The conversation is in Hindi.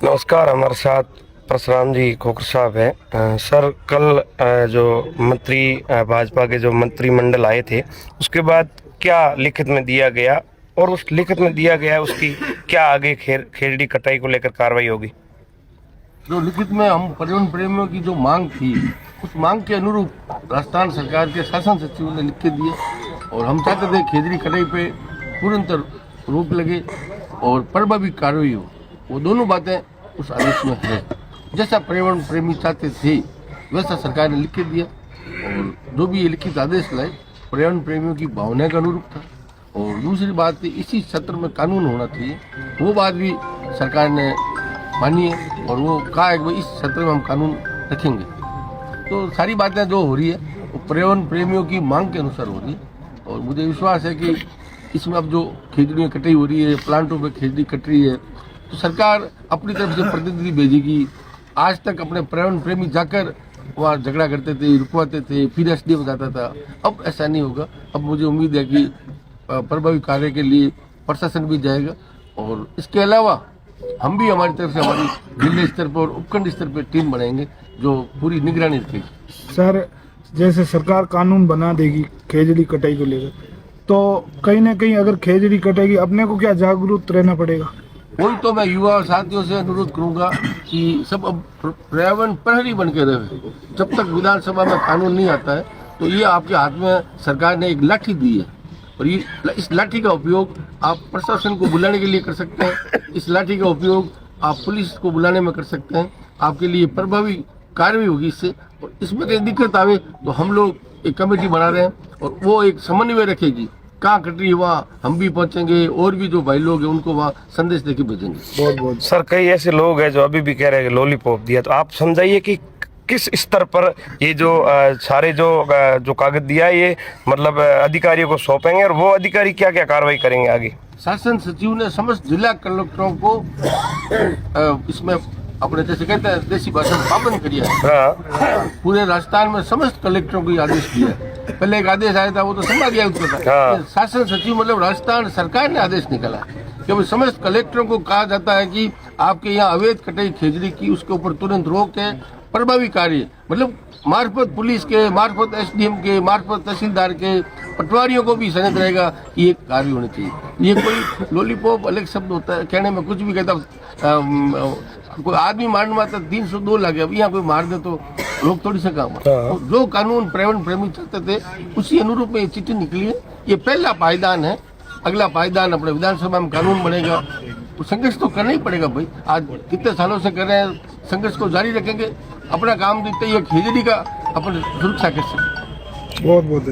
नमस्कार, हमारे साथ परशुराम जी खोखर साहब हैं। सर, कल जो मंत्री भाजपा के जो मंत्रिमंडल आए थे, उसके बाद क्या लिखित में दिया गया और उस लिखित में दिया गया उसकी क्या आगे खेजड़ी कटाई को लेकर कार्रवाई होगी? जो लिखित में हम पर्यावरण प्रेमियों की जो मांग थी, उस मांग के अनुरूप राजस्थान सरकार के शासन सचिव ने लिख के दिए और हम चाहते थे खेजड़ी कटाई पे तुरंत रोक लगे और प्रभावी कार्रवाई हो। वो दोनों बातें उस आदेश में है। जैसा पर्यावरण प्रेमी चाहते थे वैसा सरकार ने लिख के दिया और जो भी ये लिखित आदेश लाए पर्यावरण प्रेमियों की भावना के अनुरूप था। और दूसरी बात, इसी सत्र में कानून होना चाहिए, वो बात भी सरकार ने मानी है और वो कहा है कि इस सत्र में हम कानून रखेंगे। तो सारी बातें जो हो रही है वो पर्यावरण प्रेमियों की मांग के अनुसार हो रही है और मुझे विश्वास है कि इसमें अब जो खेजड़ियाँ कटाई हो रही है, प्लांटों पे खेजड़ी कट रही है, तो सरकार अपनी तरफ से प्रतिनिधि भेजेगी। आज तक अपने पर्यावरण प्रेमी जाकर वहाँ झगड़ा करते थे, रुकवाते थे, फिर एसडीएम जाता था। अब ऐसा नहीं होगा। अब मुझे उम्मीद है कि प्रभावी कार्य के लिए प्रशासन भी जाएगा और इसके अलावा हम भी हमारी तरफ से हमारी जिले स्तर पर और उपखंड स्तर पर टीम बनाएंगे जो पूरी निगरानी रखेगी। सर, जैसे सरकार कानून बना देगी खेजड़ी कटाई को लेकर, तो कहीं ना कहीं अगर खेजड़ी कटेगी अपने को क्या जागरूक रहना पड़ेगा? वही तो मैं युवा साथियों से अनुरोध करूंगा कि सब अब पर्यावरण प्रहरी बन के रहे। जब तक विधानसभा में कानून नहीं आता है तो ये आपके हाथ में सरकार ने एक लाठी दी है और ये इस लाठी का उपयोग आप प्रशासन को बुलाने के लिए कर सकते हैं। इस लाठी का उपयोग आप पुलिस को बुलाने में कर सकते हैं। आपके लिए प्रभावी कार्रवाई होगी इससे। और इसमें कहीं दिक्कत आवे तो हम लोग एक कमेटी बना रहे हैं और वो एक समन्वय रखेगी। कहाँ कट रही है वहाँ हम भी पहुंचेंगे और भी जो भाई लोग हैं उनको वहाँ संदेश देके भेजेंगे। बहुत बहुत सर, कई ऐसे लोग हैं जो अभी भी कह रहे हैं कि लॉलीपॉप दिया, तो आप समझाइए कि किस स्तर पर ये जो सारे जो कागज दिया है ये मतलब अधिकारियों को सौंपेंगे और वो अधिकारी क्या क्या कार्रवाई करेंगे आगे? शासन सचिव ने समस्त जिला कलेक्टरों को इसमें अपने जैसे कहते हैं देसी भाषा में पाबंद किया है। हाँ, पूरे राजस्थान में समस्त कलेक्टरों को आदेश दिया है। पहले एक आदेश आया था वो तो संभागीय आयुक्त था। हाँ। शासन सचिव मतलब राजस्थान सरकार ने आदेश निकाला कि समस्त कलेक्टरों को कहा जाता है कि आपके यहाँ अवैध कटाई खेजड़ी की उसके ऊपर तुरंत रोक है। प्रभावी कार्य मतलब मार्फत पुलिस के, मार्फत एसडीएम के, मार्फत तहसीलदार के, पटवारियों को भी सहमत रहेगा कि ये कार्य होने चाहिए। ये कोई लॉलीपॉप अलग शब्द होता है, कहने में कुछ भी कहता। कोई आदमी मारने में आता 302 लगे, अब यहाँ कोई मार दे तो लोग थोड़ी सा काम। तो जो कानून पर्यावरण प्रेमी चाहते थे उसी अनुरूप में ये चिट्ठी निकली है। ये पहला पायदान है। अगला पायदान अपने विधानसभा में कानून बनेगा। तो संघर्ष तो करना ही पड़ेगा भाई। आज कितने सालों से कर रहे हैं, संघर्ष को जारी रखेंगे। अपना काम देखते ये खेजड़ी का अपन सुरक्षा कर सकते। बहुत बहुत